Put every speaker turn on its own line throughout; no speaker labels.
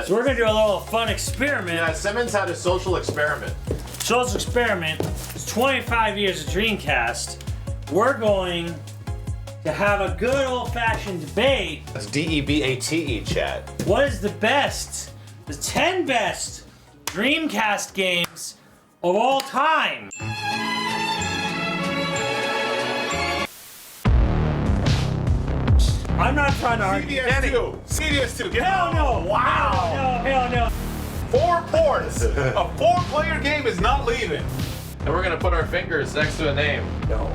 So we're gonna do a little fun experiment.
Yeah, Simmons had a social experiment.
Social experiment. It's 25 years of Dreamcast. We're going to have a good old-fashioned debate.
That's D-E-B-A-T-E, chat.
What is the 10 best Dreamcast games of all time? I'm not trying to argue.
CVS2. CVS2.
Hell no!
Wow.
Hell no!
4 ports. A 4-player game is not leaving.
And we're gonna put our fingers next to a name.
No.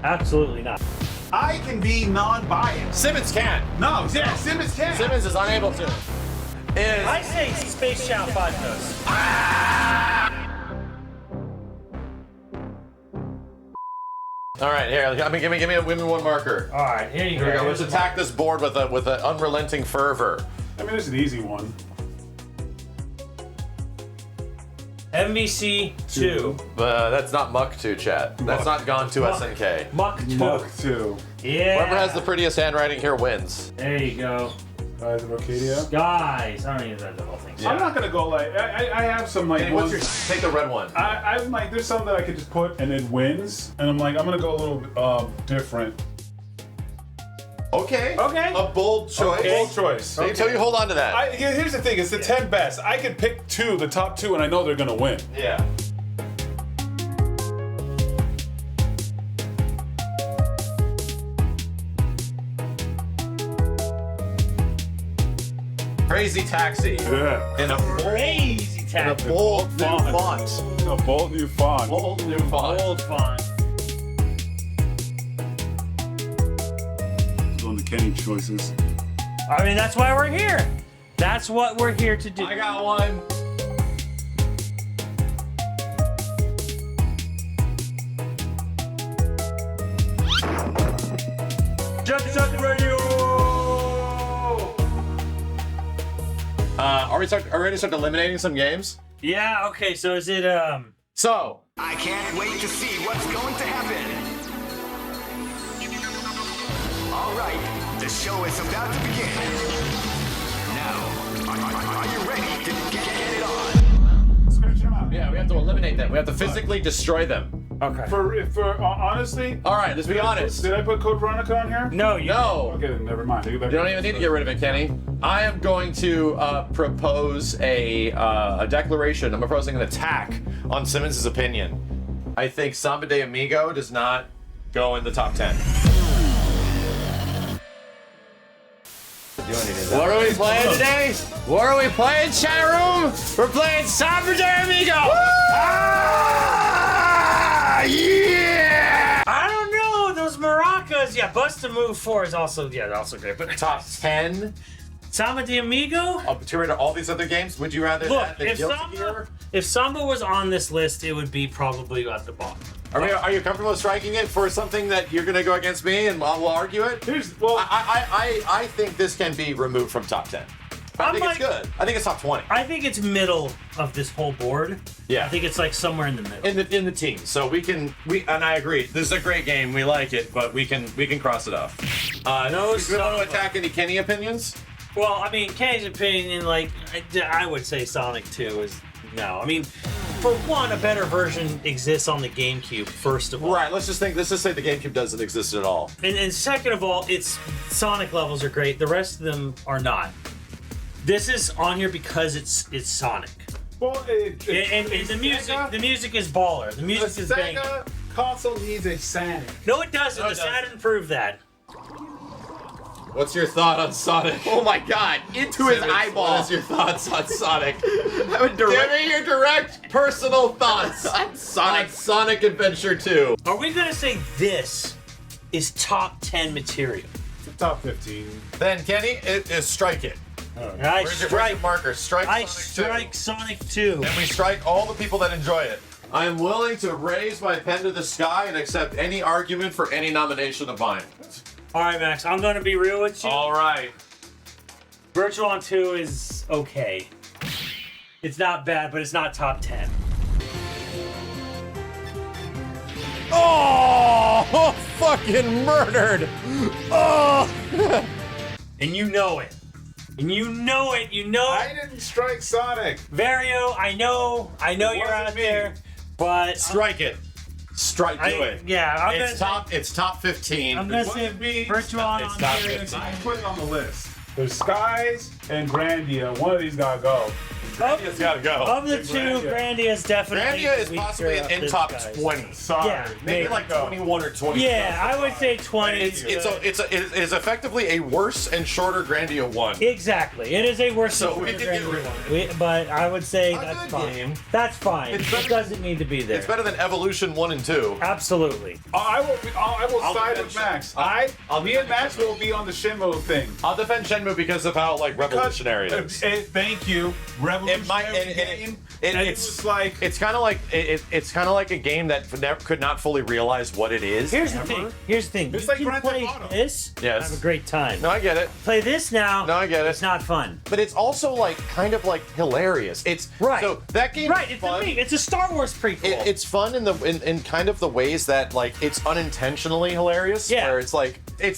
Absolutely not.
I can be non-biased.
Simmons can't.
No, yeah, Simmons can.
Simmons is unable to.
I say Space Channel 5 knows.
All right, here. Give me one marker.
All right, here you
Here we go.
go.
Let's attack this board with an unrelenting fervor.
I mean, it's an easy one.
MVC 2.
That's not Muck 2, chat. That's not gone to SNK.
Muck 2.
Muck 2.
Yeah.
Whoever has the prettiest handwriting here wins.
There you go.
Guys of Arcadia.
Guys, I don't even know the whole thing.
I'm not gonna go like I have some like
Hey,
ones.
take the red one.
I'm like there's some that I could just put and it wins, and I'm like I'm gonna go a little different.
Okay.
Okay.
A bold choice.
Okay. Bold choice.
Okay. So you hold on to that.
Here's the thing: it's the 10 best. I could pick the top two, and I know they're gonna win.
Yeah. Crazy Taxi.
Yeah.
In a
Crazy tax.
bold new font.
A bold new font.
Bold new font.
Old font.
On the Kenny choices.
I mean, that's why we're here. That's what we're here to do.
I got one.
Jet Radio.
Are we ready to start eliminating some games?
Yeah. Okay. So is it
So,
I can't wait to see what's going to happen. All right, the show is about to begin. Now, are you ready to get it on?
Scratch them out.
yeah, we have to eliminate them. We have to physically destroy them.
okay?
For honestly,
All right, let's be honest.
did I put Code Veronica on here?
No, you.
No.
Okay, then never mind.
You don't even need to get rid of it, Kenny. I am going to propose a declaration. I'm proposing an attack on Simmons' opinion. I think Samba de Amigo does not go in the top 10. What are we playing today? What are we playing, chat room? We're playing Samba de Amigo! Ah, yeah!
I don't know those maracas. Yeah, Bust a Move 4 is also great. But
Top 10
Samba de Amigo.
compared to all these other games. Would you rather
Look,
that than
if
Guilty Gear?
Samba was on this list, it would be probably at the bottom.
Are you comfortable striking it for something that you're going to go against me and we'll argue it? I think this can be removed from top 10. I think it's good. I think it's top 20.
I think it's middle of this whole board.
Yeah.
I think it's like somewhere in the middle.
In the team. So and I agree. This is a great game. We like it, but we can cross it off. No, we want to attack any Kenny opinions?
Well, I mean, Kenny's opinion, like, I would say Sonic 2 is no. I mean, for one, a better version exists on the GameCube, first of all.
Right, let's just say the GameCube doesn't exist at all.
And second of all, its Sonic levels are great. The rest of them are not. This is on here because it's Sonic.
Well,
And the music is baller. The music is banging.
Sega console needs a Sonic.
No, it doesn't.
No,
The
it doesn't.
Saturn proved that.
What's your thought on Sonic?
Oh my god, into his
Simmons,
eyeball.
What is your thoughts on Sonic?
Give me your direct personal thoughts on Sonic.
On Sonic Adventure 2.
Are we gonna say this is top 10 material?
Top 15.
Then Kenny, it is strike it.
I
Where's your
strike.
marker? Strike
I
Sonic 2.
strike Sonic 2.
And we strike all the people that enjoy it. I am willing to raise my pen to the sky and accept any argument for any nomination of mine.
All right, Max. I'm gonna be real with you.
All right.
Virtua 2 is okay. It's not bad, but it's not top 10.
Oh, fucking murdered. Oh.
And you know it. And you know it. You know
I
it.
didn't strike Sonic.
Vario, I know you're
wasn't
out
me.
there, but
Strike it. Do it.
Yeah,
It's top 15.
I'm gonna say
wasn't me.
Virtual
It's
on
not
here.
good.
I put it on the list. There's Skies and Grandia. One of these gotta go.
Grandia's gotta go.
Of the two,
Grandia.
Grandia's definitely
Grandia is
the weaker
possibly
of
in
this
top
guys.
20.
Sorry.
Yeah,
Maybe like 21 or 20.
Yeah, I would say 20.
It's effectively a worse and shorter Grandia 1.
Exactly. It is a worse
So
than
we
Grandia
did get rid of
one. But I would say
A
that's
good
fine.
game.
That's fine.
It's
It
better-
doesn't need to be there.
It's better than Evolution 1 and 2.
Absolutely.
I will
I'll
side
defend
with Max.
I'll
Me and
defend
Max will be on the Shenmue thing.
I'll defend Shenmue because of how revolutionary it is.
Thank you. Revolutionary game. And it was like
It's kind of like it's kind of like a game that could not fully realize what it is.
Here's the thing.
It's
You
like
can
Grand
play
Theft Auto.
this.
Yes.
Have a great time.
No, I get it.
Play this now.
No, I get it.
It's not fun.
But it's also kind of hilarious. It's
Right.
So that game
Right.
is
It's
fun.
it's a Star Wars prequel.
It's fun in kind of the ways that it's unintentionally hilarious.
Yeah.
Where it's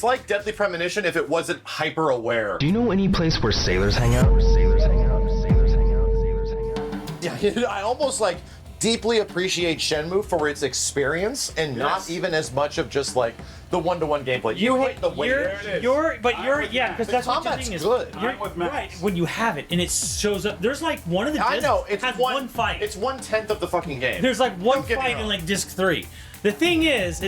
like Deadly Premonition if it wasn't hyper aware.
Do you know any place where sailors hang out?
Yeah, I almost deeply appreciate Shenmue for its experience and not even as much of just the one-to-one gameplay. You hate the way
You're because that's what the
combat's
thing is.
good.
You're
I'm with Max.
right when you have it and it shows up. There's one of the discs
I know it's
has one fight.
It's 1/10 of the fucking game.
There's one
Don't get me
fight in
wrong.
disc 3. The thing is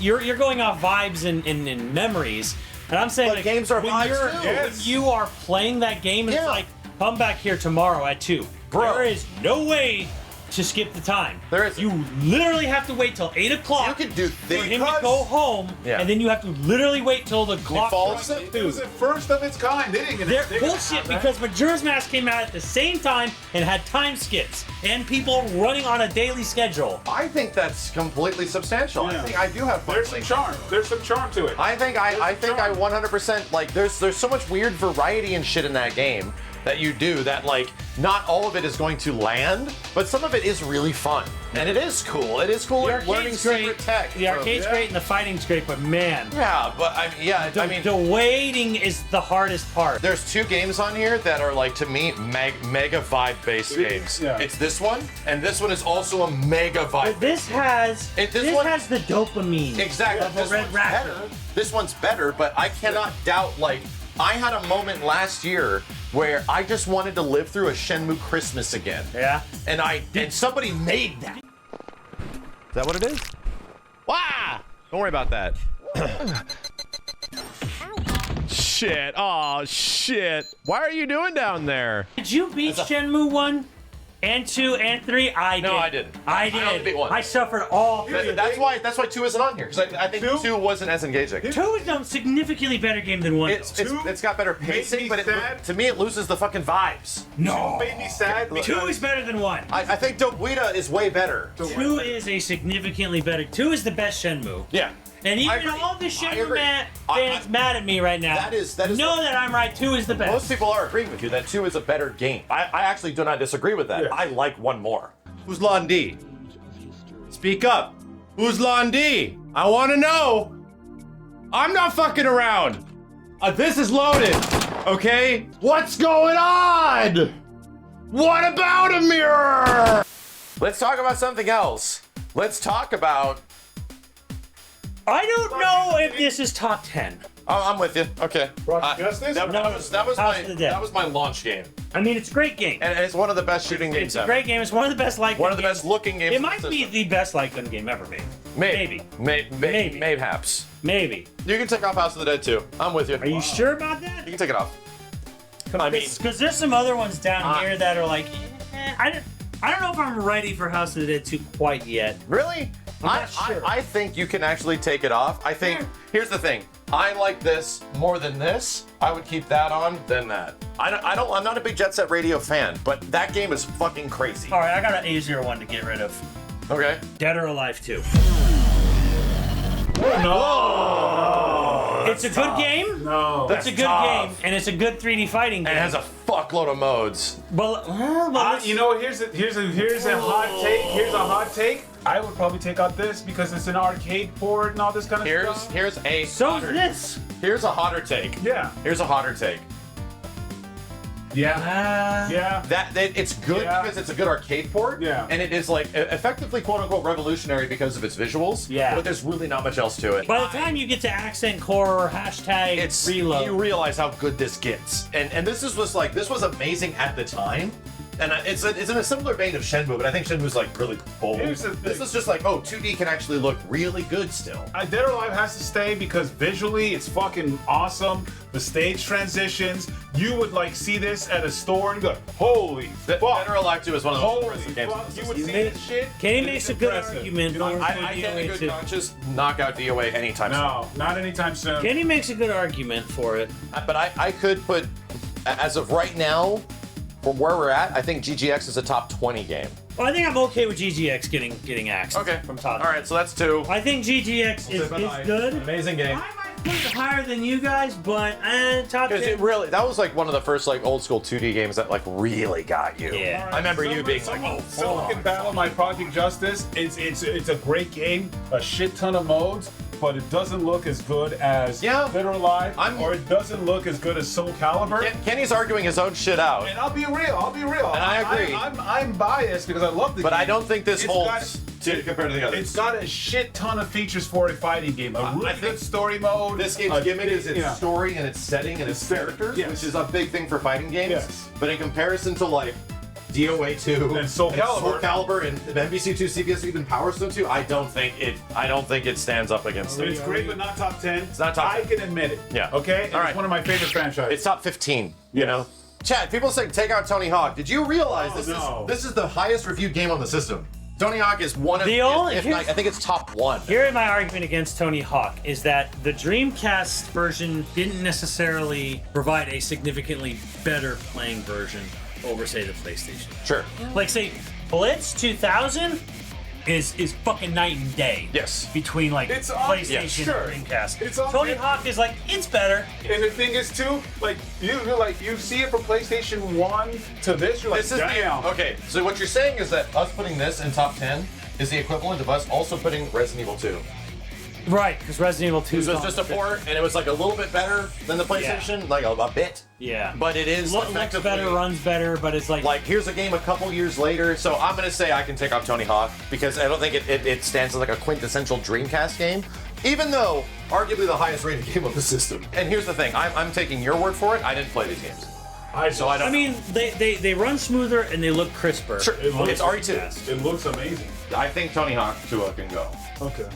you're going off vibes and memories, and I'm saying
But games are
when
vibes
you're-
too.
when
Yes.
you are playing that game, it's
Yeah.
like come back here tomorrow at 2.
Bro.
There is no way to skip the time.
There isn't.
You literally have to wait till 8 o'clock.
You can do
for him to
Because-
go home,
Yeah.
and then you have to literally wait till the clock
falls
strikes
it was the first of its kind. They didn't get
They're
they didn't
bullshit
have that.
because Majora's Mask came out at the same time and had time skips and people running on a daily schedule.
I think that's completely substantial.
Yeah.
I think I do have fun
There's some
playing.
charm. There's some charm to it.
I think I
charm.
100% there's so much weird variety and shit in that game that you do that not all of it is going to land, but some of it is really fun. And it is cool. It is cool
The
learning
arcade's
secret
great.
tech.
The arcade's great and the fighting's great, but man,
Yeah, but I mean
the waiting is the hardest part.
there's two games on here that are to me mega vibe based games.
Yeah.
It's this one and this one is also a mega vibe.
But this has
this one-
has the dopamine.
Exactly.
Of a
This
Red
one's
Raptor.
better. This one's better, but I cannot doubt I had a moment last year where I just wanted to live through a Shenmue Christmas again.
Yeah.
And somebody made that. Is that what it is? Wah! Don't worry about that. Shit. Oh, shit. Why are you doing down there?
Did you beat Shenmue 1 and 2 and 3? I did.
No, I didn't.
I
I
did.
only beat 1.
I suffered all three.
That's why 2 isn't on here. Because I think 2 wasn't as engaging.
2 is a significantly better game than 1.
It's got better pacing,
me
but
sad.
to me it loses the fucking vibes.
no.
Made me sad.
2 is better than 1.
I think Dobuita is way better.
2 is a significantly better. 2 is the best Shenmue.
Yeah.
And
I
even
agree.
all the
I
Shenmue
agree.
fans mad at me right now.
That is
know that I'm right. 2 is the best.
Most people are agreeing with you that 2 is a better game. I actually do not disagree with that.
Yeah.
I like 1 more. Who's Londi? Speak up. Who's Londi? I want to know. I'm not fucking around. This is loaded. Okay? What's going on? What about a mirror? Let's talk about something else. Let's talk about...
I don't know if this is top 10.
Oh, I'm with you. Okay.
Brought to Justice?
That was
House of the Dead.
that was my launch game,
I mean, it's a great game.
and it's one of the best shooting games
It's a
ever.
great game. It's one of the best like
One of the best looking games.
It
in the
might be
system.
the best like gun game ever made.
Maybe.
Maybe.
Mayhaps.
Maybe.
You can take off House of the Dead too. I'm with you.
Are you sure about that?
You can take it off. I mean,
Because there's some other ones down here that are like, I don't know if I'm ready for House of the Dead 2 quite yet.
really?
not sure.
I think you can actually take it off. I think, here's the thing. I like this more than this. I would keep that on than that. I'm not a big Jet Set Radio fan, but that game is fucking crazy.
All right, I got an A0 one to get rid of.
Okay.
Dead or Alive 2.
No.
It's a good game.
No.
It's a good
tough.
game, and it's a good 3D fighting game.
And it has a fuckload of modes.
But let's-
You know what? Here's a hot take. Here's a hot take. I would probably take out this because it's an arcade port and all this kind of stuff.
Here's a
so is
hotter,
this.
here's a hotter take.
Yeah.
Here's a hotter take.
Yeah. Yeah.
It's good
Yeah.
because it's a good arcade port.
Yeah.
And it is like effectively quote unquote revolutionary because of its visuals.
Yeah.
But there's really not much else to it.
By the time you get to Accent Core or hashtag
It's
reload,
you realize how good this gets, and this was amazing at the time, and it's in a similar vein of Shenmue, but I think Shenmue's like really bold.
Here's the
This
thing.
is just like 2D can actually look really good still.
Dead or Alive has to stay because visually it's fucking awesome. The stage transitions, you would like see this at a store and go, holy
Dead
fuck.
or Alive 2 is one of the most
Holy
impressive games.
fuck. You would
You
see
made-
this shit.
Kenny
and
makes
it's
a good
impressive.
argument
You know,
for-
I can't in good
too.
conscience knock out DOA anytime soon.
no, not anytime soon.
Kenny makes a good argument for it.
But I could put, as of right now, from where we're at, I think GGX is a top 20 game.
Well, I think I'm okay with GGX getting axed from top.
All right, so that's 2.
I think GGX is good.
Amazing game.
I might put it higher than you guys, but top
Because
10.
it really, that was like one of the first like old school 2D games that like really got you.
Yeah.
I remember you being like, oh,
Someone
fuck.
can battle my Project Justice. It's a great game, a shit ton of modes, but it doesn't look as good as Dead or Alive, or it doesn't look as good as Soul Calibur.
Kenny's arguing his own shit out.
And I'll be real.
And I agree.
I'm biased because I love the game.
But I don't think this
It's
holds compared to the others.
It's got a shit ton of features for a fighting game. A really good story mode.
This game's gimmick is its
yeah.
story and its setting and its characters,
Yes.
which is a big thing for fighting games.
Yes.
But in comparison to like DOA 2
And Soul
Calibur and MVC2, CVS2, even Power Stone 2, I don't think it stands up against it.
It's great, but not top 10. It's
not top 10.
I can admit it.
Yeah.
Okay? And
All right.
It's one of my favorite franchises.
It's top 15, you know? Chad, people say take out Tony Hawk. Did you realize this is the highest reviewed game on the system? Tony Hawk is one of if not, I think it's top 1.
Here my argument against Tony Hawk is that the Dreamcast version didn't necessarily provide a significantly better playing version over, say, the PlayStation.
Sure.
Like, say, Blitz 2000 is fucking night and day.
Yes.
Between like
It's on-
PlayStation
yeah, sure.
and Dreamcast.
It's on-
Tony Hawk is like, it's better.
And the thing is too, like you see it from PlayStation 1 to this, you're like,
This is
damn.
okay, so what you're saying is that us putting this in top 10 is the equivalent of us also putting Resident Evil 2.
Right, because Resident Evil 2
It was just a port, and it was like a little bit better than the PlayStation, like a bit.
Yeah.
But it is
Looks
effectively
better, runs better, but it's like
here's a game a couple years later. So I'm gonna say I can take off Tony Hawk because I don't think it stands as like a quintessential Dreamcast game, even though arguably the highest rated game on the system. And here's the thing, I'm taking your word for it. I didn't play these games. I don't.
I mean, they run smoother and they look crisper.
Sure, it's RE2.
It looks amazing.
I think Tony Hawk 2 can go.
Okay.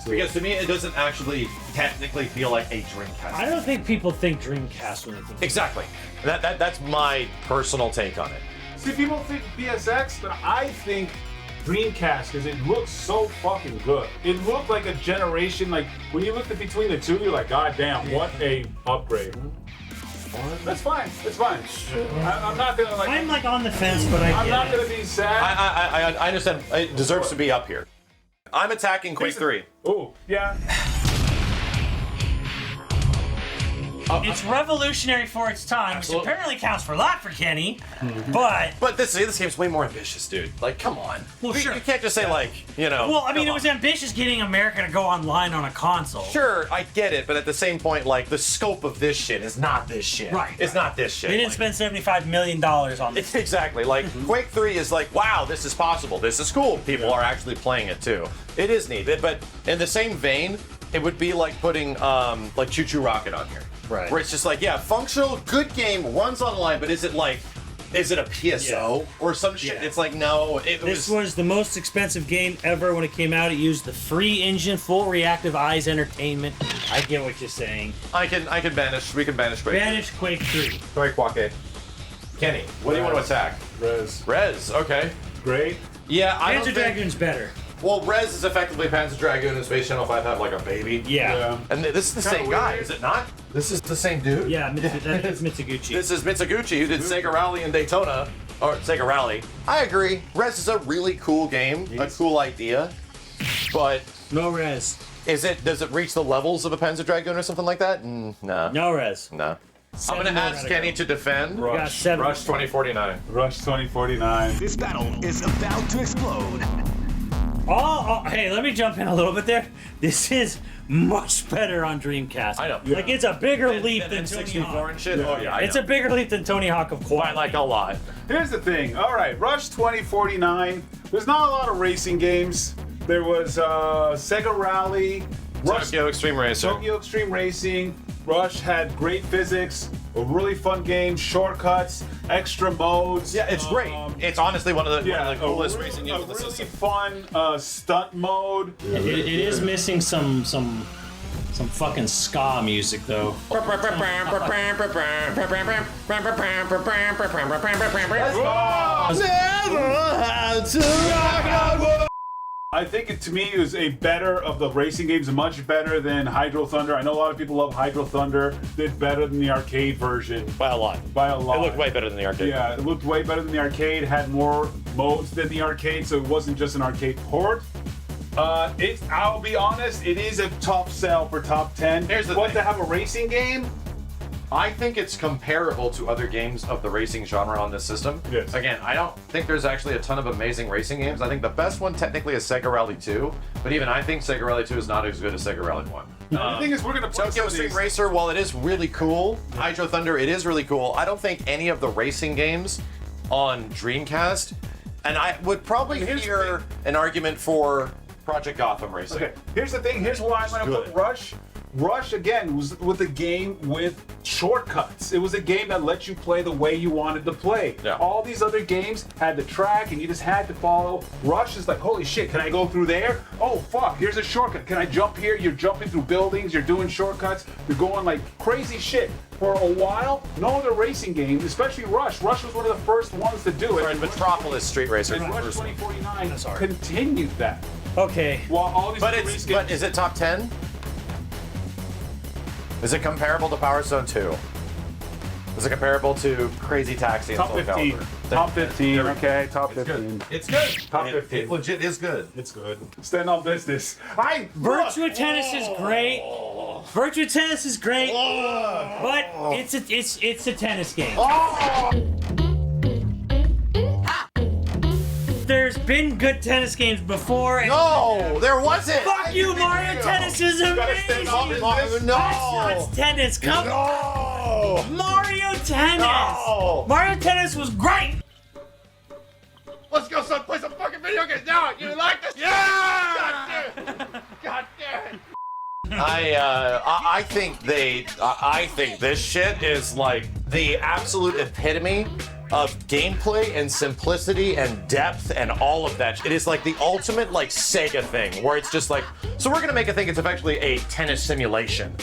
Because to me, it doesn't actually technically feel like a Dreamcast.
I don't think people think Dreamcast when they think.
Exactly. That's my personal take on it.
See, people think PSX, but I think Dreamcast because it looks so fucking good. It looked like a generation. Like when you looked at between the two, you're like, God damn, what a upgrade. That's fine. That's fine. I'm not gonna like.
I'm like on the fence, but I
I'm
get
not
it.
gonna be sad.
I understand. It deserves to be up here. I'm attacking Quake 3.
Oh, yeah.
It's revolutionary for its time,
Absolutely.
which apparently counts for a lot for Kenny. But
this game's way more ambitious, dude. Like, come on.
Well, sure.
You can't just say like,
well, I mean,
come
it was
on.
ambitious getting America to go online on a console.
Sure, I get it, but at the same point, like, the scope of this shit is not this shit.
Right.
It's not this shit.
They didn't spend $75 million on this.
Exactly. Like, Quake 3 is like, wow, this is possible. This is cool. People are actually playing it too. It is neat. But in the same vein, it would be like putting like Choo Choo Rocket on here.
Right.
Where it's just like, yeah, functional, good game, runs online, but is it a PSO or some shit?
Yeah.
It's like, no,
This was the most expensive game ever when it came out. It used the free engine, full reactive eyes entertainment. I get what you're saying.
we can banish Quake 3.
Banish Quake 3.
Quake. Kenny, what do you want to attack? Rez, okay.
Great.
Yeah, I
Panzer
don't think...
Dragoon's better.
Well, Rez is effectively Panzer Dragoon and Space Channel 5 have like a baby.
Yeah.
And this is the
Kinda
same guy,
weird.
is it not? This is the same dude?
Yeah, that's Mitsuguchi.
This is Mitsuguchi, who did Sega Rally in Daytona. Or Sega Rally. I agree. Rez is a really cool game, a cool idea. But
No res.
does it reach the levels of a Panzer Dragoon or something like that? No.
No res.
No. I'm
Seven
gonna
more
ask
gotta
Kenny
go.
to defend.
We got 7.
Rush 2049.
Rush 2049.
This battle is about to explode.
Hey, let me jump in a little bit there. This is much better on Dreamcast.
I know.
Like, it's a bigger leap than Tony
N64
Hawk.
and shit. Oh yeah,
It's a bigger leap than Tony Hawk of course.
I like a lot.
Here's the thing. All right, Rush 2049. There's not a lot of racing games. There was Sega Rally, Rush,
Tokyo Extreme Racer.
Tokyo Extreme Racing. Rush had great physics, a really fun game, shortcuts, extra modes.
Yeah, it's great. It's honestly one of the coolest
a
racing games of the
really
system.
fun stunt mode.
It is missing some fucking ska music though.
I think to me it was a better of the racing games, much better than Hydro Thunder. I know a lot of people love Hydro Thunder. Did better than the arcade version.
By a lot.
By a lot.
It looked way better than the arcade.
Yeah, it looked way better than the arcade. Had more modes than the arcade, so it wasn't just an arcade port. I'll be honest, it is a tough sell for top 10.
Here's the
But
thing.
to have a racing game,
I think it's comparable to other games of the racing genre on this system.
Yes.
Again, I don't think there's actually a ton of amazing racing games. I think the best one technically is Sega Rally 2, but even I think Sega Rally 2 is not as good as Sega Rally 1.
the thing is, we're gonna play some
Tokyo
of
Extreme
these.
Racer, while it is really cool, Hydro Thunder, it is really cool. I don't think any of the racing games on Dreamcast, and I would probably
Here's the
hear an argument for Project Gotham Racing.
Okay, here's the thing. Here's why I'm gonna put Rush. Rush again was with a game with shortcuts. It was a game that let you play the way you wanted to play.
Yeah.
All these other games had the track and you just had to follow. Rush is like, holy shit, can I go through there? Oh fuck, here's a shortcut. Can I jump here? You're jumping through buildings, you're doing shortcuts, you're going like crazy shit. For a while, no other racing game, especially Rush. Rush was one of the first ones to do it.
Or in Metropolis Street Racer.
And Rush 2049 continued that.
Okay.
While all these
But
other
it's
race games,
but is it top 10? Is it comparable to Power Stone 2? Is it comparable to Crazy Taxi and
top
Soul
15.
Calibur?
Top 15, okay, top 15.
It's good.
Top
It
15.
legit is good.
It's good. Stand on business.
Virtua Tennis is great. Virtua Tennis is great, but it's a tennis game. There's been good tennis games before. And
No, there wasn't.
fuck you, Mario Tennis is amazing.
No.
That's tennis. Come
No.
Mario Tennis.
No.
Mario Tennis was great.
Let's go play some fucking video games now. You like this? Yeah! God damn it.
I think this shit is like the absolute epitome of gameplay and simplicity and depth and all of that. It is like the ultimate like Sega thing where it's just like, so we're gonna make a thing, it's effectively a tennis simulation.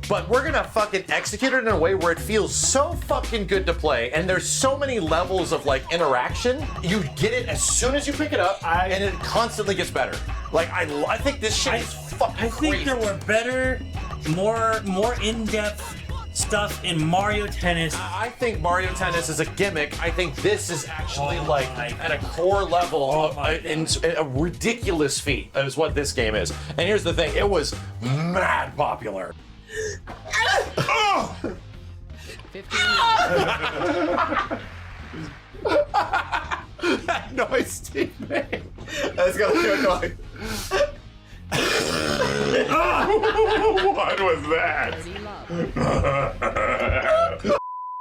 But we're gonna fucking execute it in a way where it feels so fucking good to play, and there's so many levels of like interaction. You get it as soon as you pick it up, and it constantly gets better. Like I think this shit is fucking
I think
crazy.
there were better, more in-depth stuff in Mario Tennis.
I think Mario Tennis is a gimmick. I think this is actually like at a core level of a ridiculous feat is what this game is. And here's the thing, it was mad popular. That noise Steve made. That's gonna be annoying.
What was that?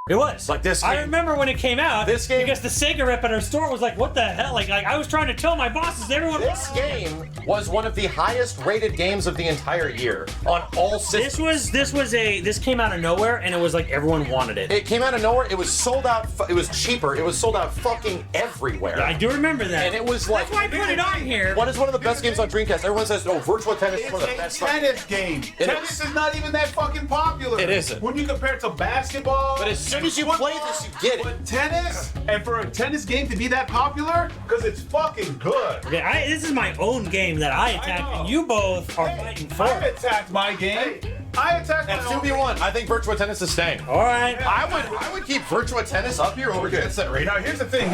It was.
Like this
I
game-
remember when it came out.
This game-
because the Sega rep at our store was like, "What the hell?" Like I was trying to tell my bosses, everyone.
This game was one of the highest rated games of the entire year on all systems.
This came out of nowhere, and it was like everyone wanted it.
It came out of nowhere. It was sold out. It was cheaper. It was sold out fucking everywhere.
I do remember that.
And it was like,
that's why I put it on here.
what is one of the best games on Dreamcast? Everyone says, oh, Virtua Tennis is one of the best.
Tennis game.
It
Tennis
is.
is not even that fucking popular.
It isn't.
When you compare it to basketball.
But as soon as you play this, you get it.
But tennis, and for a tennis game to be that popular, because it's fucking good.
Okay, this is my own game that I attacked,
know.
and you both are fighting for
I
it.
attacked my game. I attacked
At
my own
2v1, I think Virtua Tennis is staying.
All right.
I would keep Virtua Tennis up here over Jet Set Radio.
Now here's the thing.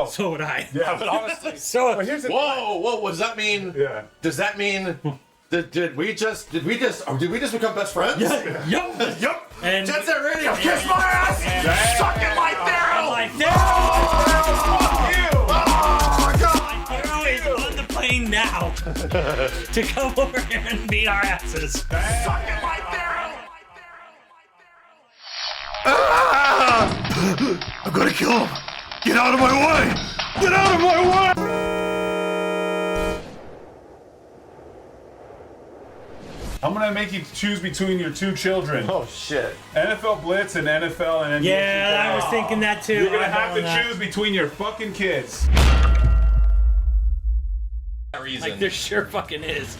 So would I.
Yeah,
But honestly,
So
But here's the
whoa, what does that mean?
Yeah.
Does that mean did we just become best friends?
Yup.
Yup.
And
Jet Set Radio, kiss my ass! Suck it like Daryl!
like that.
Oh,
Fuck you!
oh my god!
Arrow is on the plane now. to come over here and beat our asses.
I'm gonna kill him! Get out of my way! Get out of my way!
I'm gonna make you choose between your two children.
Oh shit.
NFL Blitz and NFL and NBA.
Yeah, I was thinking that too.
You're gonna have to choose between your fucking kids.
Reason.
Like there sure fucking is.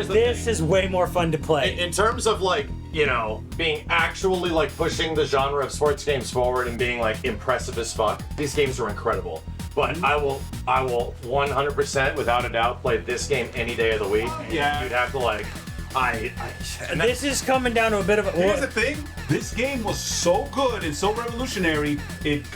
This is way more fun to play.
In terms of like, you know, being actually like pushing the genre of sports games forward and being like impressive as fuck, these games are incredible. But I will 100% without a doubt play this game any day of the week.
Yeah.
You'd have to like,
This is coming down to a bit of a.
Here's the thing. This game was so good and so revolutionary. It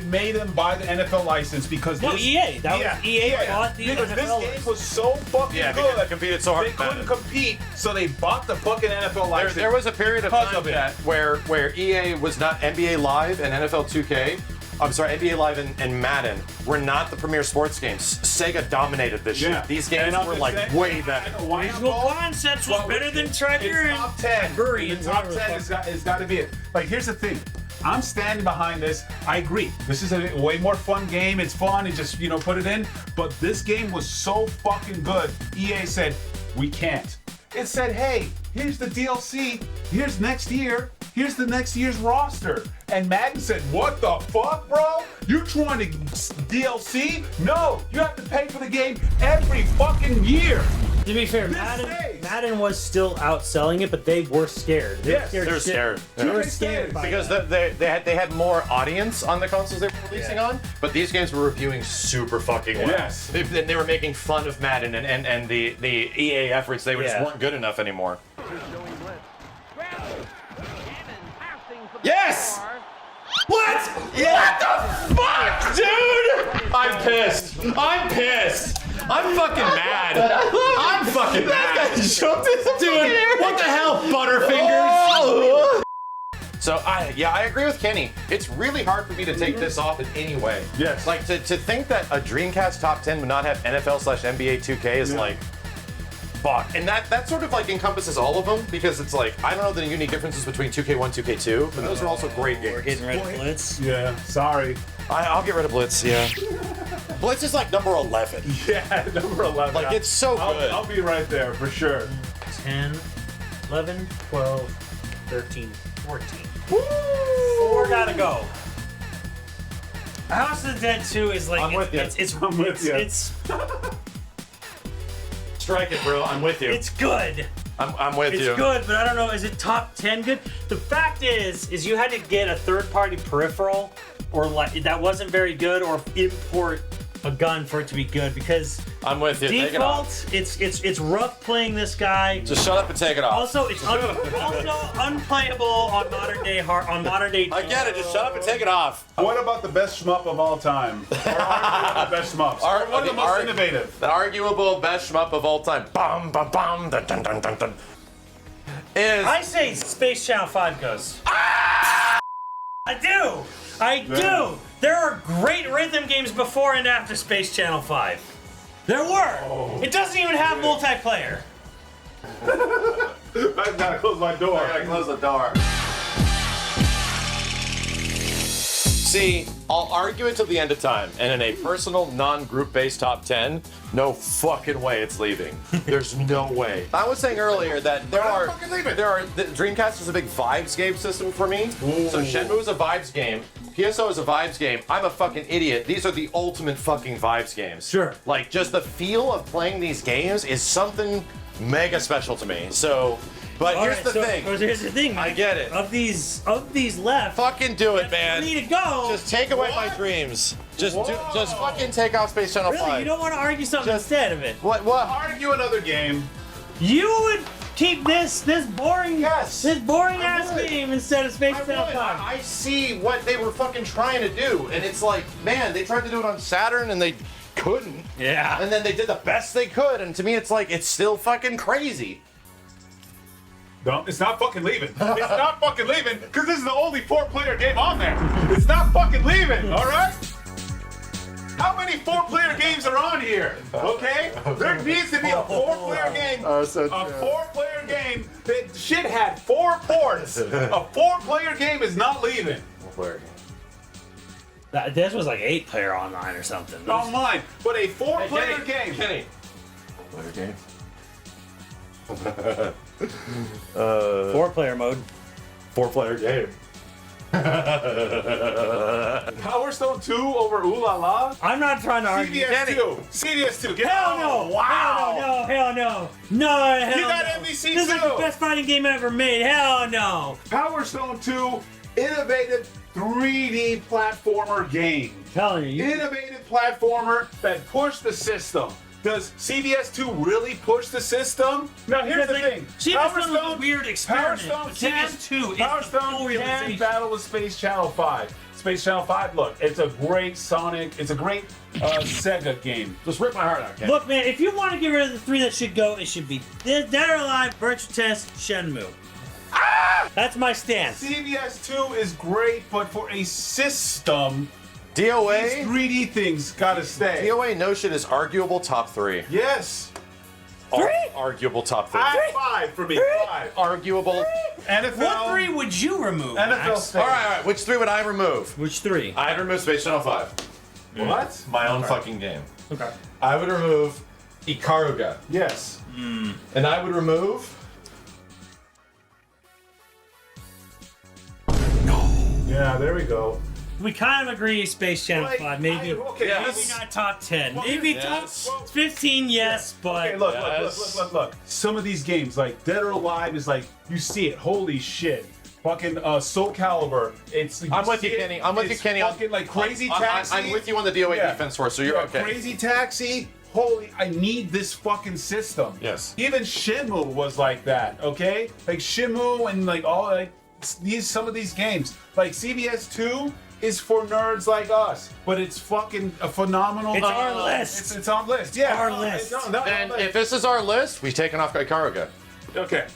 made them buy the NFL license because
No, EA. That was EA bought the
because
NFL
this game
license.
was so fucking
because
good.
they competed so hard.
They couldn't compete, so they bought the fucking NFL license.
There was a period of
because
time
of it.
Chat, where EA was not NBA Live and NFL 2K. I'm sorry, NBA Live and Madden were not the premier sports games. Sega dominated this shit. These games were like way better.
Visual Concepts was better than Triberian.
Top 10.
Burian,
Top 10 has got to be it. Like, here's the thing. I'm standing behind this. I agree. This is a way more fun game. It's fun. It just, put it in. But this game was so fucking good. EA said, we can't. It said, hey, here's the DLC. Here's next year. Here's the next year's roster. And Madden said, what the fuck, bro? You trying to DLC? No, you have to pay for the game every fucking year.
To be fair, Madden was still outselling it, but they were scared. They were scared. They were scared
because they had more audience on the consoles they were releasing on, but these games were reviewing super fucking well.
Yes.
They were making fun of Madden and the EA efforts. They just weren't good enough anymore. Yes! What? What the fuck, dude? I'm pissed. I'm fucking mad. I'm fucking mad. Dude, what the hell, Butterfingers? So I agree with Kenny. It's really hard for me to take this off in any way.
Yes.
Like to think that a Dreamcast top 10 would not have NFL/NBA 2K is like fuck. And that sort of like encompasses all of them because it's like I don't know the unique differences between 2K1, 2K2, but those are also great games.
We're getting rid of Blitz.
Yeah, sorry.
I'll get rid of Blitz, yeah. Blitz is like number 11.
Yeah, number 11.
Like it's so good.
I'll be right there for sure.
10, 11, 12, 13, 14. Woo! 4 gotta go. House of the Dead 2 is like
I'm with you.
I'm with you.
It's
Strike it, bro. I'm with you.
it's good.
I'm with you.
It's good, but I don't know. Is it top 10 good? The fact is you had to get a third-party peripheral, or like that wasn't very good, or import a gun for it to be good. Because
I'm with you. Take it off.
default, it's rough playing this guy.
Just shut up and take it off.
Also, it's also unplayable on modern day
I get it. Just shut up and take it off.
What about the best shmup of all time? Or arguably the best shmups? Or one of the most innovative?
The arguable best shmup of all time. Bum bum bum dun dun dun dun dun. Is
I say Space Channel 5 goes. I do. There are great rhythm games before and after Space Channel 5. There were. It doesn't even have multiplayer.
I gotta close my door.
I gotta close the door. See, I'll argue it till the end of time, and in a personal, non-group-based top 10, no fucking way it's leaving. There's no way. I was saying earlier that the Dreamcast is a big vibes game system for me. Ooh. So Shenmue is a vibes game. PSO is a vibes game. I'm a fucking idiot. These are the ultimate fucking vibes games.
Sure.
Like, just the feel of playing these games is something mega special to me. So... But here's the thing.
Man.
I get it.
Of these left,
fucking do it, man.
3 to go.
Just take away my dreams. Just fucking take off Space Channel 5.
Really, you don't want to argue something instead of it.
What?
Argue another game.
You would keep this boring ass game instead of Space Channel 5.
I see what they were fucking trying to do, and it's like, man, they tried to do it on Saturn, and they couldn't.
Yeah.
And then they did the best they could, and to me, it's like it's still fucking crazy.
No, it's not fucking leaving. It's not fucking leaving because this is the only 4-player game on there. It's not fucking leaving, all right? How many 4-player games are on here? Okay? There needs to be a 4-player game.
Oh, so
a
true.
4-player game that shit had 4 ports. A 4-player game is not leaving.
This was like 8-player online or something.
Online, but a 4-player game.
Kenny. 4-player game.
4-player mode.
4-player game.
Power Stone 2 over Ooh La La?
I'm not trying to argue.
CVS2. CVS2. Get
Hell
out.
no!
Wow.
Hell no! No, hell
You got
no.
MVC
This is like
too.
the best fighting game ever made. Hell no!
Power Stone 2, innovative 3D platformer game.
I'm telling you.
Innovative platformer that pushed the system. Does CVS2 really push the system? Now here's the thing.
CVS1 was a weird experiment.
Power
but
Stone 10,
CVS2 is
Power
the full
Stone 10
realization.
Battle of Space Channel 5. Space Channel 5, look, it's a great Sonic, it's a great Sega game.
Just rip my heart out, Kenny.
Look, man, if you want to get rid of the 3 that should go, it should be Dead or Alive, Virtua Tennis, Shenmue. That's my stance.
CVS2 is great, but for a system, these
DOA.
3D things gotta stay.
DOA no shit is arguable top 3.
Yes.
Arguable top 3.
5 for me. 5.
Arguable.
NFL.
What 3 would you remove?
NFL
Max?
stays.
All right. Which 3 would I remove?
Which 3?
I'd remove Space Channel 5.
What?
My own fucking game.
Okay.
I would remove Ikaruga.
Yes.
And I would remove.
Yeah, there we go.
We kind of agree Space Channel
Like,
5, maybe.
okay,
Yeah.
Maybe
yes.
not top 10.
Well,
Maybe
yes.
top 15, yes, but...
Okay, look,
Yes.
look. Some of these games, like Dead or Alive, is like you see it. Holy shit! Fucking Soul Calibur. It's.
I'm with you,
see it,
Kenny. I'm with you,
it's
Kenny.
Fucking like Crazy Taxi.
I'm with you on the DOA
Yeah.
defense force, so you're
Yeah,
okay.
Crazy Taxi. Holy, I need this fucking system.
Yes.
Even Shenmue was like that. Okay, like Shenmue and like all like some of these games. Like CVS2 is for nerds like us, but it's fucking a phenomenal.
It's our list.
It's on list. Yeah,
Our
no,
list.
No,
And if this is our list, we've taken off Ikaruga,
okay,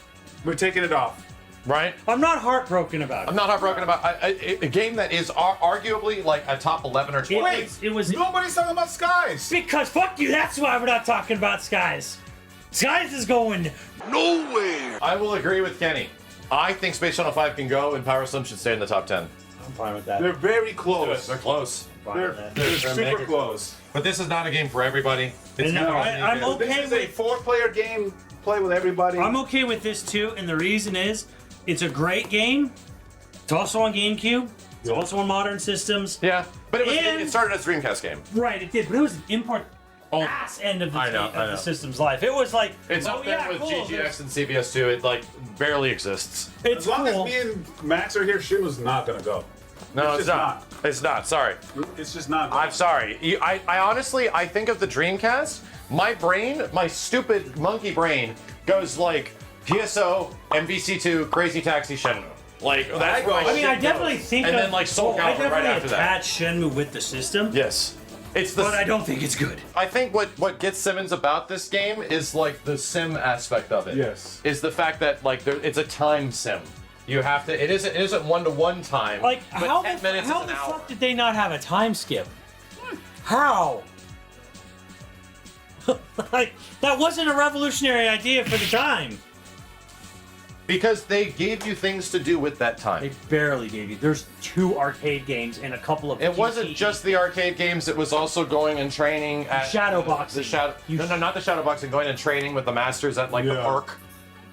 we're taking it off.
right?
I'm not heartbroken about it.
I'm not heartbroken about a game that is arguably like a top 11 or 12.
Wait,
it was-
nobody's talking about Skies.
Because fuck you, that's why we're not talking about Skies. Skies is going...
I will agree with Kenny. I think Space Channel 5 can go, and Power Slim should stay in the top 10.
I'm fine with that.
They're very close.
They're close.
They're super close.
But this is not a game for everybody. It's
And
not
I'm
all
okay
This is a
with...
4-player game. Play with everybody.
I'm okay with this too, and the reason is, it's a great game. It's also on GameCube. It's also on modern systems.
Yeah, but
And-
it started as a Dreamcast game.
Right, it did, but it was an import ass end of the,
I know.
of the system's life. It was like,
It's
oh
up there
yeah,
with
cool.
GGX and CVS2. It like barely exists.
It's
as long
cool.
as me and Max are here, Shenmue's not gonna go.
No,
It's
it's
just
not. It's not. Sorry.
It's just not.
I'm sorry. I honestly, I think of the Dreamcast. My brain, my stupid monkey brain, goes like PSO, MVC2, Crazy Taxi, Shenmue. Like that's where my
I mean, I
shit
definitely
goes.
think
and
of,
then like Soul
I
Calibur
definitely
right after that.
attach Shenmue with the system,
Yes, it's the.
but I don't think it's good.
I think what gets Simmons about this game is like the sim aspect of it.
Yes.
Is the fact that like it's a time sim. You have to. It isn't 1-to-1 time.
Like,
but
how
10 minutes
how
is
the
an hour.
fuck did they not have a time skip? How? Like, that wasn't a revolutionary idea for the time.
Because they gave you things to do with that time.
They barely gave you. There's 2 arcade games and a couple of.
It wasn't
GT
just the arcade games. It was also going and training at
Shadow boxing.
The shadow. No, not the shadow boxing. Going and training with the masters at like the
Yeah.
park,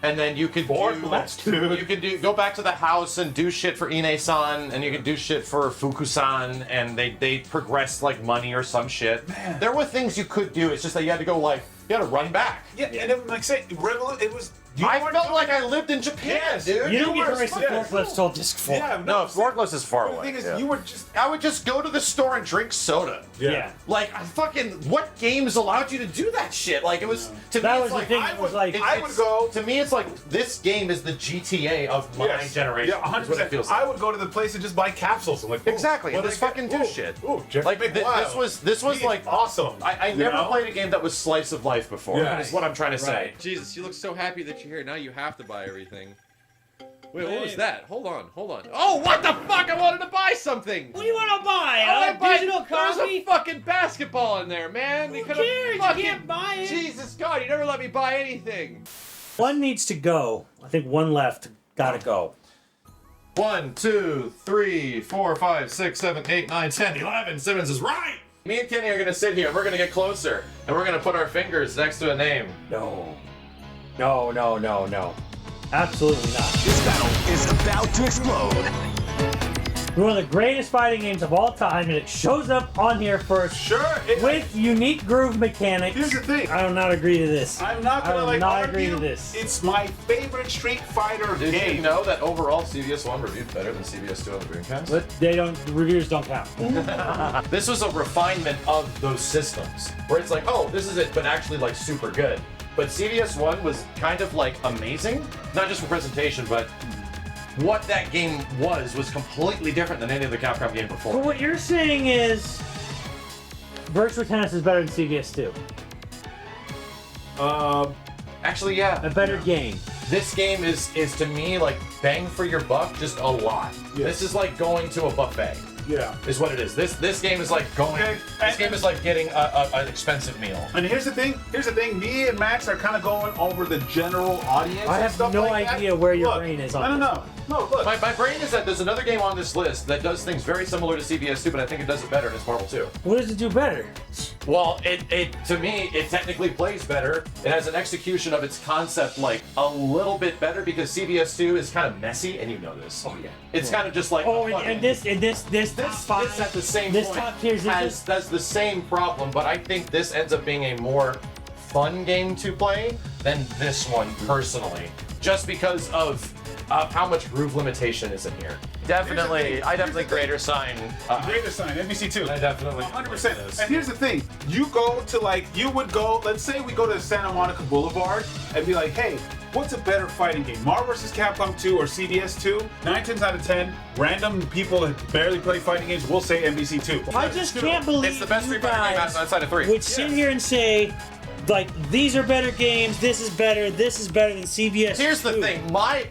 and then you could
Forklifts, dude.
you could go back to the house and do shit for Ine-san, and you could do shit for Fuku-san, and they progressed like money or some shit. There were things you could do. It's just that you had to go like you had to run back.
Yeah, and it, like say, it was
I felt like I lived in Japan, dude.
You don't get to race the
yes.
forklifts till disc 4.
Yeah,
No, forklifts is far
The
away.
thing is,
yeah.
you were just.
I would just go to the store and drink soda.
Yeah.
Like, I fucking, what games allowed you to do that shit? Like, it was, to
That
me,
was
it's
the
like,
thing.
I
It was
would-
like,
I would go.
to me, it's like, this game is the GTA of my
Yes.
generation.
Yeah,
is what it
100%.
feels like.
I would go to the place and just buy capsules. I'm like, ooh,
Exactly,
what
just
did I get?
fucking do
Ooh,
shit.
Ooh, Jeff
Like,
McWild.
this was
He's
like,
awesome.
I
You
never
know?
played a game that was slice of life before,
Yeah.
is what I'm trying to say.
Right.
Jesus, you look so happy that you're here. Now you have to buy everything. Wait, what was that? Hold on. Oh, what the fuck? I wanted to buy something!
what do you want to buy?
I
A
wanna buy-
digital
There's a
copy?
fucking basketball in there, man. They
Who
could've
cares? You
fucking-
can't buy it.
Jesus God, you never let me buy anything.
One needs to go. I think one left. Gotta go.
1, 2, 3, 4, 5, 6, 7, 8, 9, 10, 11. Simmons is right! Me and Kenny are gonna sit here, and we're gonna get closer, and we're gonna put our fingers next to a name.
No. No, no, no, no. Absolutely not.
This battle is about to explode.
One of the greatest fighting games of all time, and it shows up on here first
Sure.
with unique groove mechanics.
Here's the thing.
I do not agree to this.
I'm not
I
gonna
will
like
not
argue.
agree to this.
It's my favorite Street Fighter
Did
game.
you know that overall CVS1 reviewed better than CVS2 on the Dreamcast?
But the reviews don't count.
This was a refinement of those systems, where it's like, oh, this is it, but actually like super good. But CVS1 was kind of like amazing, not just for presentation, but what that game was completely different than any other Capcom game
So
before.
what you're saying is Virtua Tennis is better than CVS2.
Actually, yeah,
A better game.
this game is to me like bang for your buck, just a lot. This is like going to a buffet.
Yeah.
Is what it is. This game is like going.
Okay,
This game is like getting an expensive meal.
And here's the thing. Me and Max are kind of going over the general audience.
I
and
have
stuff
no
like that.
idea where your
Look,
brain is on
No. Look.
My brain is that there's another game on this list that does things very similar to CVS2, but I think it does it better, and it's Marvel 2.
What does it do better?
Well, it to me, it technically plays better. It has an execution of its concept like a little bit better because CVS2 is kind of messy, and you know this. Oh yeah. It's kind of just like
Oh,
fucking-
and this top five,
this at the same
this
point
top tier is
has the same problem, but I think this ends up being a more fun game to play than this one personally, just because of how much groove limitation is in here. Definitely, I definitely greater sign.
Greater sign, NBC2.
I definitely
100%. And here's the thing. You would go, let's say we go to Santa Monica Boulevard and be like, hey, what's a better fighting game? Marvel vs. Capcom 2 or CVS2? 9 times out of 10, random people that barely play fighting games will say NBC2.
I just can't believe
It's the best
you
Street Fighter game
guys
outside of 3.
would sit here and say, like, these are better games, this is better than CVS.
Here's the thing,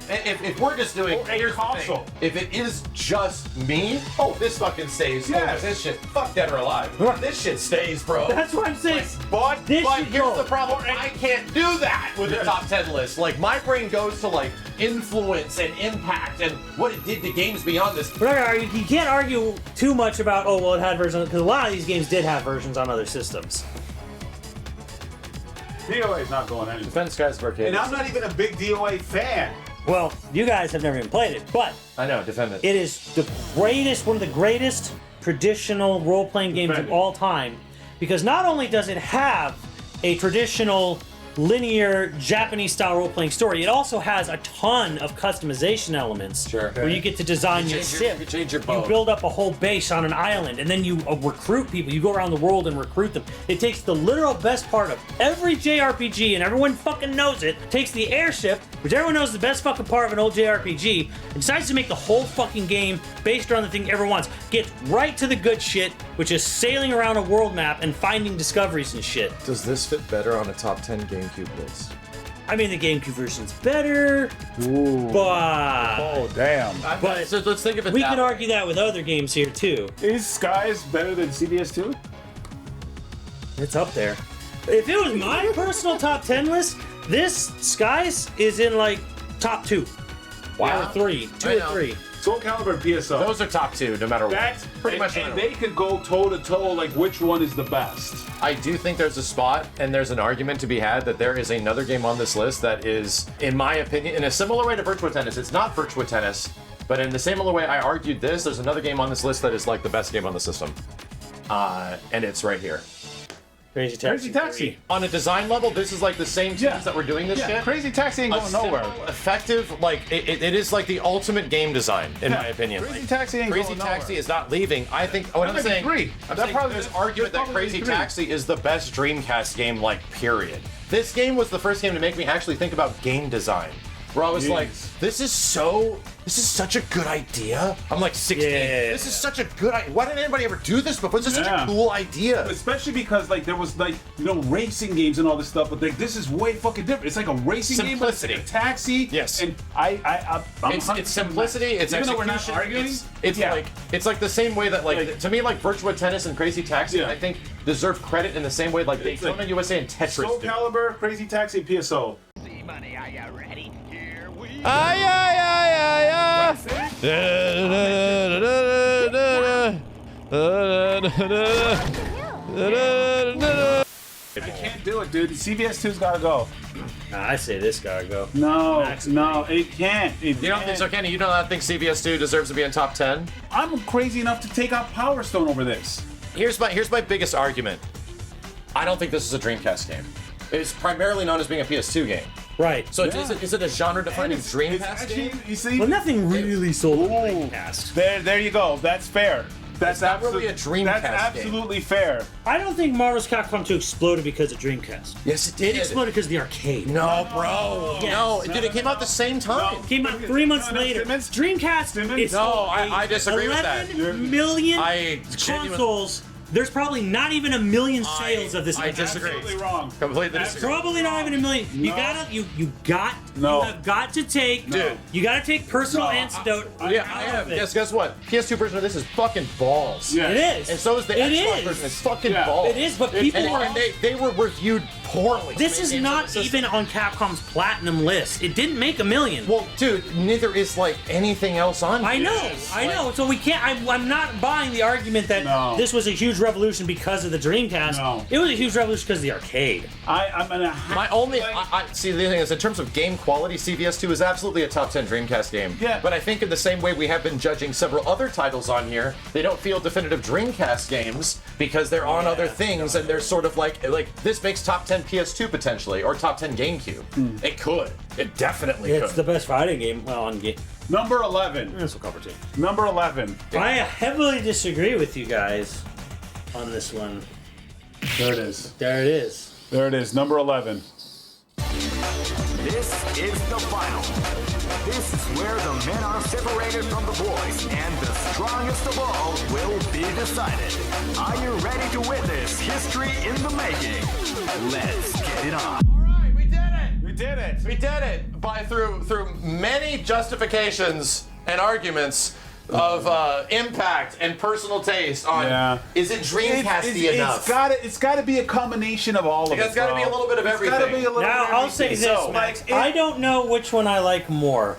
if we're just doing
Or a
here's the thing.
console.
If it is just me, this fucking stays.
Yes.
Oh, this shit, fuck Dead or Alive. This shit stays, bro.
That's what I'm saying.
But
This should
here's
go.
the problem, I can't do that with the top 10 list. Like, my brain goes to like influence and impact and what it did to games beyond this.
We're not gonna argue. You can't argue too much about, oh, well, it had versions, because a lot of these games did have versions on other systems.
DOA is not going anywhere.
Defense guys of Arcadia.
And I'm not even a big DOA fan.
Well, you guys have never even played it, but
I know, defend it.
it is the greatest, one of the greatest traditional role-playing games of all time, because not only does it have a traditional linear Japanese-style role-playing story, it also has a ton of customization elements.
Sure.
Where you get to design your ship.
you change your boat.
You build up a whole base on an island, and then you recruit people. You go around the world and recruit them. It takes the literal best part of every JRPG, and everyone fucking knows it. Takes the airship, which everyone knows is the best fucking part of an old JRPG, and decides to make the whole fucking game based around the thing everyone wants. Gets right to the good shit, which is sailing around a world map and finding discoveries and shit.
Does this fit better on a top 10 GameCube list?
I mean, the GameCube version's better, but
Oh, damn.
But
so let's think of it
we
that
can
way.
argue that with other games here too.
Is Skies better than CVS2?
It's up there. If it was my personal top 10 list, this Skies is in like top 2.
Wow.
Or 3. 2
I
or
know.
3.
Soul Calibur and PSO.
Those are top 2, no matter what.
That's
pretty much.
and they could go toe to toe, like which one is the best.
I do think there's a spot and there's an argument to be had that there is another game on this list that is, in my opinion, in a similar way to Virtua Tennis. It's not Virtua Tennis, but in the similar way I argued this, there's another game on this list that is like the best game on the system. And it's right here.
Crazy
Crazy Taxi.
On a design level, this is like the same teams
Yeah.
that were doing this shit.
Crazy Taxi ain't going nowhere.
Simple, effective, like it is like the ultimate game design, in my opinion.
Crazy Taxi ain't
Crazy
going nowhere.
Taxi is not leaving. I think what I'm
might be
saying.
three.
I'm
That
saying
probably-
there's argument that
there's probably
Crazy
three.
Taxi is the best Dreamcast game, like period. This game was the first game to make me actually think about game design. Where I was like, this is such a good idea. I'm like 16.
Yeah.
This is such a good idea. Why didn't anybody ever do this before? This is such a cool idea.
Especially because like there was like racing games and all this stuff, but like this is way fucking different. It's like a racing
Simplicity.
game, but it's like a taxi.
Yes.
And I'm
It's simplicity. It's
even though we're not
execution.
arguing.
It's like the same way that like to me like Virtua Tennis and Crazy Taxi
Yeah.
I think deserve credit in the same way like
It's
Daytona
like
USA and Tetris
Soul
do.
Calibur, Crazy Taxi, and PSO.
Money, are you ready? Here we
I can't do it, dude. CVS2's gotta go.
Nah, I say this gotta go.
No,
Maximilian.
it can't.
You don't think so, Kenny? You do not think CVS2 deserves to be in top 10?
I'm crazy enough to take out Power Stone over this.
Here's my biggest argument. I don't think this is a Dreamcast game. It's primarily known as being a PS2 game.
Right.
So is it a genre-defining
It's
Dreamcast
actually,
game?
you see,
Well, nothing really sold the
Ooh.
Dreamcast.
there you go. That's fair. That's
not really a Dreamcast
That's
game.
absolutely fair.
I don't think Marvel's Capcom 2 exploded because of Dreamcast.
Yes, it
It
did.
exploded because of the arcade.
No, bro.
Yes.
No, dude, it came out the same time.
Came out 3 months later.
Simmons?
Dreamcast
Simmons?
is
No, I disagree with that.
11 million
I genuinely-
consoles. There's probably not even a million sales of this.
I
game.
disagree.
Absolutely wrong.
Completely disagree.
Probably not even a million. You
No.
gotta, you
No.
have got to take,
Dude.
you gotta take personal
No,
antidote.
Yeah, I
out
am.
of it.
Guess what? PS2 version of this is fucking balls.
Yeah.
It is.
And so is the
It
Xbox
is.
version. It's fucking
Yeah.
balls.
It is, but people
and,
are-
and they were reviewed poorly.
This is
Games
not
on the system.
even on Capcom's platinum list. It didn't make a million.
Well, dude, neither is like anything else on.
I
here.
know, I know. So we can't. I'm not buying the argument that
No.
this was a huge revolution because of the Dreamcast.
No.
It was a huge revolution because of the arcade.
I'm gonna.
My only, I see the thing is, in terms of game quality, CVS2 is absolutely a top 10 Dreamcast game.
Yeah.
But I think in the same way we have been judging several other titles on here, they don't feel definitive Dreamcast games because they're on other things and they're sort of like this makes top 10 PS2 potentially or top 10 GameCube. It could. It definitely
It's
could.
the best fighting game. Well, on game.
Number 11.
This will cover too.
Number 11.
I heavily disagree with you guys on this one.
There it is.
There it is.
There it is. Number 11.
This is the final. This is where the men are separated from the boys, and the strongest of all will be decided. Are you ready to witness history in the making? Let's get it on.
All right, we did it.
We did it.
We did it through many justifications and arguments of impact and personal taste on is it Dreamcasty enough?
It's gotta be a combination of all of it.
It's gotta be a little bit of everything.
Gotta be a little
Now
bit of
I'll say
everything.
this,
So,
Max.
like,
I don't know which one I like more.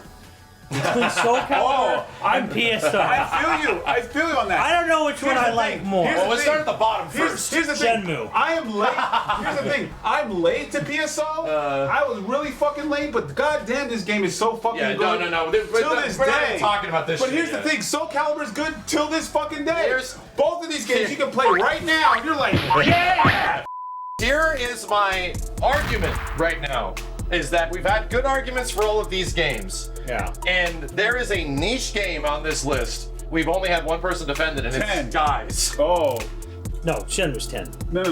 Between Soul Calibur and PSO.
I feel you on that.
I don't know which one
Here's
I
the
like
thing.
more.
Here's
Well,
the
let's
thing.
start at the bottom first.
Here's the thing.
Shenmue.
I am late. Here's the thing. I'm late to PSO. I was really fucking late, but goddamn, this game is so fucking
Yeah,
good.
no.
Till this
We're not
day.
even talking about this
But
shit
here's the
yet.
thing. Soul Calibur is good till this fucking day.
Here's-
Both of these games you can play right now, and you're like, yeah.
Here is my argument right now, is that we've had good arguments for all of these games.
Yeah.
And there is a niche game on this list. We've only had one person defend it, and
10.
it's guys.
Oh,
No, Shenmue's 10.
no.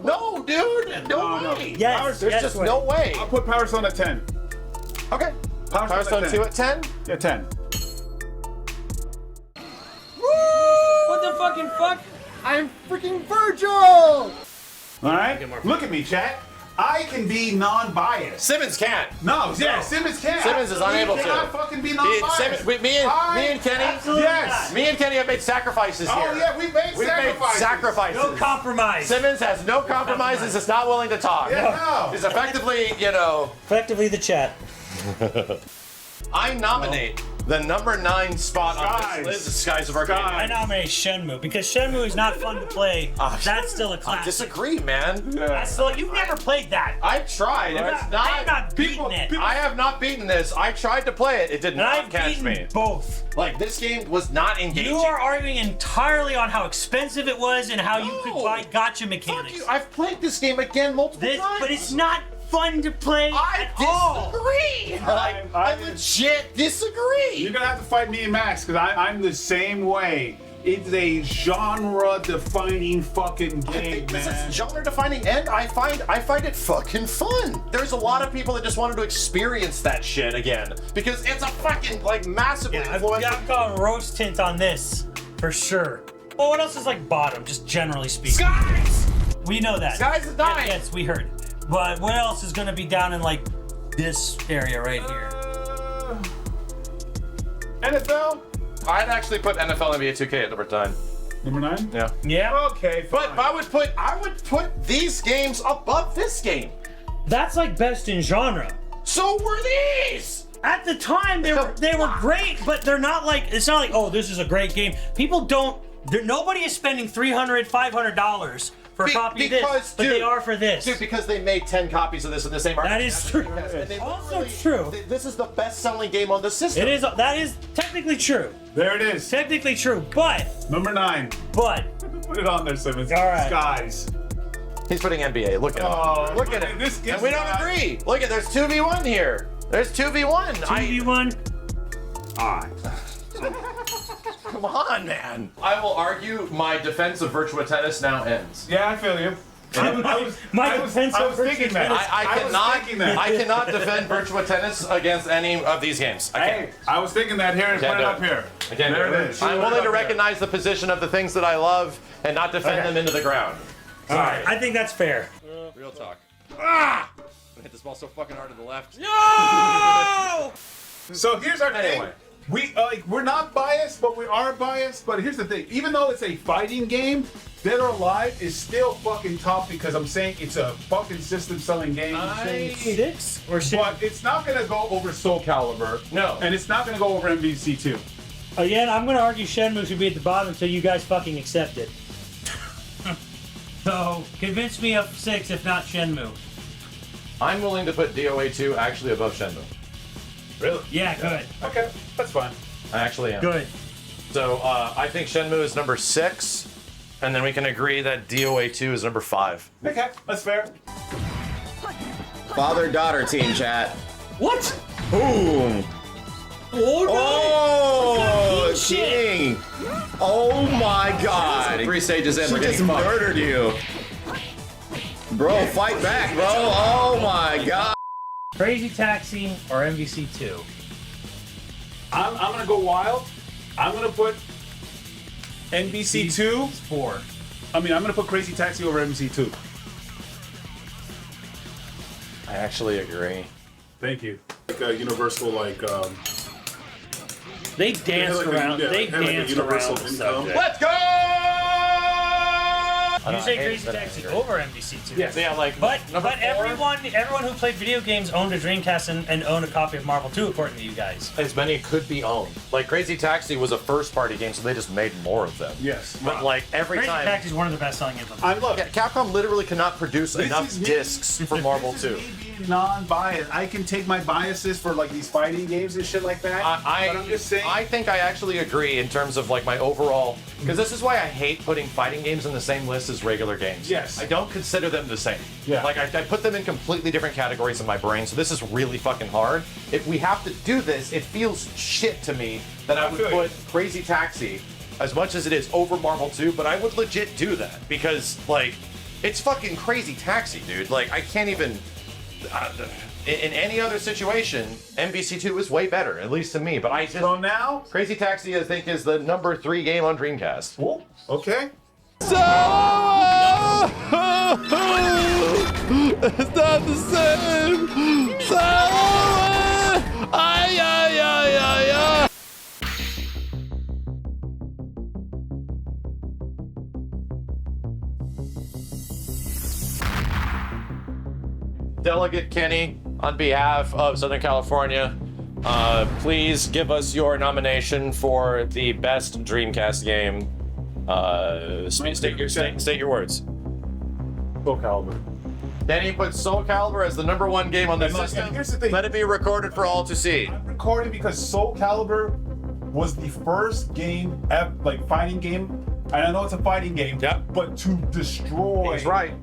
No, dude, no
No.
way.
Yes,
There's
yes,
just
wait.
no way.
I'll put Power Stone at 10.
Okay. Power Stone 2 at 10?
Yeah, 10.
What the fucking fuck?
I'm freaking Virgil!
All right. Look at me, chat. I can be non-biased.
Simmons can't.
No, yeah, Simmons can't.
Simmons is unable
He
to.
cannot fucking be non-biased.
Me and Kenny,
Yes.
me and Kenny have made sacrifices here.
Oh yeah, we've made
We've
sacrifices.
made sacrifices.
No compromise.
Simmons has no compromises. Is not willing to talk.
Yeah, no.
He's effectively,
Effectively the chat.
I nominate The number 9 spot on this list is Skies of Arcadia.
I nominate Shenmue because Shenmue is not fun to play. That's still a
I
classic.
disagree, man.
That's still, you've never played that.
I've tried. It's not.
I have not beaten it.
I have not beaten this. I tried to play it. It did
And
not
I've
catch
beaten
me.
both.
Like, this game was not engaging.
You are arguing entirely on how expensive it was and how you could buy gotcha mechanics.
Fuck you. I've played this game again multiple times.
But it's not fun to play
I
at all.
disagree. I legit disagree.
You're gonna have to fight me and Max because I'm the same way. It's a genre-defining fucking
I
game,
think this
man.
is genre-defining, and I find it fucking fun. There's a lot of people that just wanted to experience that shit again because it's a fucking like massively
Yeah,
influential.
I've got rose tint on this for sure. Well, what else is like bottom, just generally speaking?
Skies.
We know that.
Skies is 9.
Yes, we heard. But what else is gonna be down in like this area right here?
NFL?
I'd actually put NFL NBA 2K at number 9.
Number 9?
Yeah.
Yeah.
Okay,
But
fine.
I would put these games above this game.
That's like best in genre.
So were these.
At the time, they were great, but they're not like, it's not like, oh, this is a great game. People don't, nobody is spending $300, $500 for a copy of this, but they are for this.
Dude, because they made 10 copies of this in the same market.
That is true.
And they
Also
literally-
true.
This is the best-selling game on the system.
It is, that is technically true.
There it is.
Technically true, but,
Number 9.
but,
Put it on there, Simmons.
All right.
Skies.
He's putting NBA. Look at him.
Oh,
Look at him.
this
And
gives
we don't
God-
agree. Look at there's 2v1 here. There's 2v1.
2v1.
Come on, man. I will argue my defense of Virtua Tennis now ends.
Yeah, I feel you.
My defense
I
of
was thinking
Virtua
that.
Tennis.
I was thinking that.
I cannot defend Virtua Tennis against any of these games. I can't.
Hey, I was thinking that here and
Can't
put it
do
up
it.
here.
I can't
There
do
it
it.
is.
I'm
Put it
willing
up
to
there.
recognize the position of the things that I love and not defend them into the ground.
All right.
I think that's fair.
Real talk. I hit this ball so fucking hard to the left.
No!
So here's our thing.
Anyway.
We're not biased, but we are biased. But here's the thing: even though it's a fighting game, Dead or Alive is still fucking tough because I'm saying it's a fucking system-selling game.
6 or 6?
But it's not gonna go over Soul Calibur.
No.
And it's not gonna go over MVC2.
Again, I'm gonna argue Shenmue should be at the bottom until you guys fucking accept it. So, convince me of 6 if not Shenmue.
I'm willing to put DOA 2 actually above Shenmue.
Really?
Yeah, good.
Okay, that's fine.
I actually am.
Good.
So I think Shenmue is number 6, and then we can agree that DOA 2 is number 5.
Okay, that's fair.
Father-daughter team chat.
What?
Boom. Oh, king. Oh my god.
3 stages in,
She
we're
just
getting fucked.
murdered you. Bro, fight back, bro. Oh my god.
Crazy Taxi or MVC2?
I'm gonna go wild. I'm gonna put NBC2.
4.
I'm gonna put Crazy Taxi over MBC2.
I actually agree.
Thank you. Like a universal,
They danced
like a-
around.
yeah,
They
had like a
danced
universal
around the
income.
subject.
Let's go!
You say Crazy Taxi over MVC2?
Yes.
Yeah, like,
But
number 4
everyone who played video games owned a Dreamcast and owned a copy of Marvel 2, according to you guys.
as many could be owned. Like, Crazy Taxi was a first-party game, so they just made more of them.
Yes.
But, like, every
Crazy
time...
Taxi is one of the best-selling games on the
I look.
Yeah, Capcom literally cannot produce
This
enough
is me-
discs for Marvel 2.
Me being non-biased. I can take my biases for like these fighting games and shit like that. but I'm just saying.
I think I actually agree in terms of like my overall, because this is why I hate putting fighting games in the same list as regular games.
Yes.
I don't consider them the same.
Yeah.
Like I put them in completely different categories in my brain, so this is really fucking hard. If we have to do this, it feels shit to me that I would
feel you.
put Crazy Taxi, as much as it is, over Marvel 2, but I would legit do that because like, it's fucking Crazy Taxi, dude. Like I can't even. In any other situation, MVC2 is way better, at least to me. But I just
So now.
Crazy Taxi, I think, is the number 3 game on Dreamcast.
Okay.
It's not the same. Ay, ay, ay, ay, ay.
Delegate Kenny, on behalf of Southern California, Please give us your nomination for the best Dreamcast game. State your words.
Soul Calibur.
Then he put Soul Calibur as the #1 game on the system.
Here's the thing.
Let it be recorded for all to see.
I'm recording because Soul Calibur was the first game, fighting game. And I know it's a fighting game,
Yep.
but to destroy,
He's right.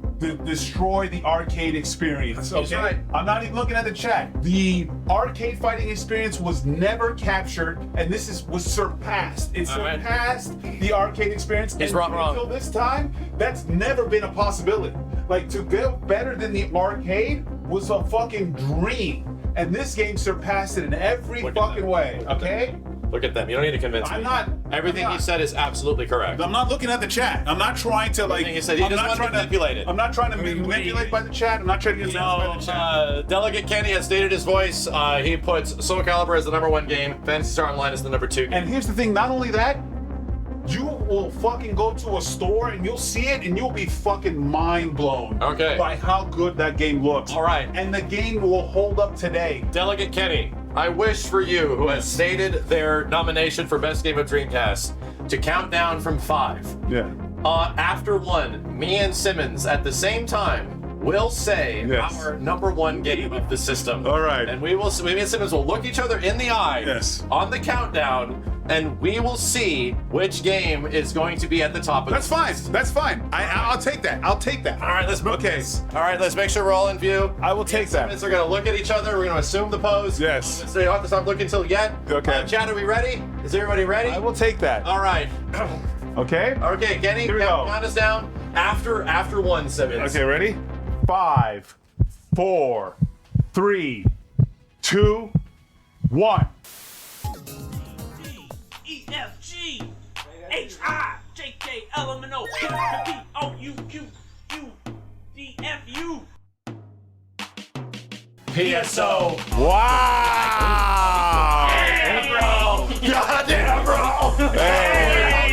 destroy the arcade experience.
He's right.
I'm not even looking at the chat. The arcade fighting experience was never captured, and was surpassed. It
All right.
surpassed the arcade experience.
He's
and
wrong.
Until this time, that's never been a possibility. Like, to go better than the arcade was a fucking dream. And this game surpassed it in every
Look at
fucking
that.
way.
Look at
Okay?
Look at them. You don't need to convince me.
I'm not.
Everything
I'm
he
not.
said is absolutely correct.
I'm not looking at the chat. I'm not trying to
Everything he said, he
I'm
just
not
wanted to
trying
manipulate it.
I'm not trying to manipulate by the chat. I'm not trying to get by the chat.
Delegate Kenny has stated his voice. He puts Soul Calibur as the #1 game. Phantasy Star Online is the #2 game.
And here's the thing. Not only that, you will fucking go to a store and you'll see it and you'll be fucking mind blown.
Okay.
By how good that game looks.
All right.
And the game will hold up today.
Delegate Kenny, I wish for you, who has stated their nomination for Best Game of Dreamcast, to count down from 5.
Yeah.
After 1, me and Simmons at the same time will say
Yes.
our #1 game of the system.
All right.
And me and Simmons will look each other in the eye on the countdown, and we will see which game is going to be at the top of
That's
the
fine.
list.
That's fine. I'll take that. I'll take that.
All right, let's move
Okay.
this. All right, let's make sure we're all in view.
I will take that.
Simmons are going to look at each other. We're going to assume the pose.
Yes.
So you don't have to stop looking until yet.
Okay.
Chat, are we ready? Is everybody ready?
I will take that.
All right.
Okay?
Okay, Kenny,
Here we go.
count us down. After 1, Simmons.
Okay, ready? 5, 4, 3, 2, 1.
E F G H I J K L M N O P P O U Q U D F U PSO.
Wow!
Damn, bro! Goddamn, bro!
Hey!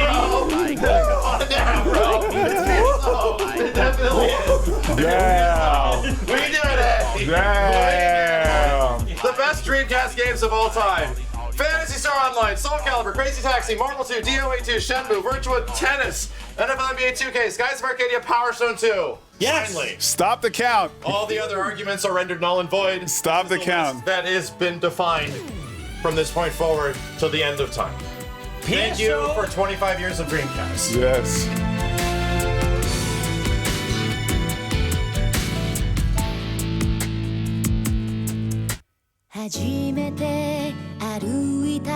Goddamn, bro! It's PSO! It definitely is!
Damn!
We did it!
Damn!
The best Dreamcast games of all time. Fantasy Star Online, Soul Calibur, Crazy Taxi, Marvel 2, DOA 2, Shenmue, Virtua Tennis, NFL NBA 2K, Skies of Arcadia, Power Stone 2.
Yes.
Finally,
Stop the count.
all the other arguments are rendered null and void.
Stop the count.
That has been defined from this point forward till the end of time. Thank you for 25 years of Dreamcast.
Yes.
初めて歩いた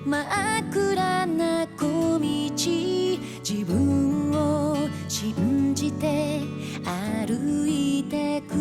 真っ暗な小道自分を信じて歩いてく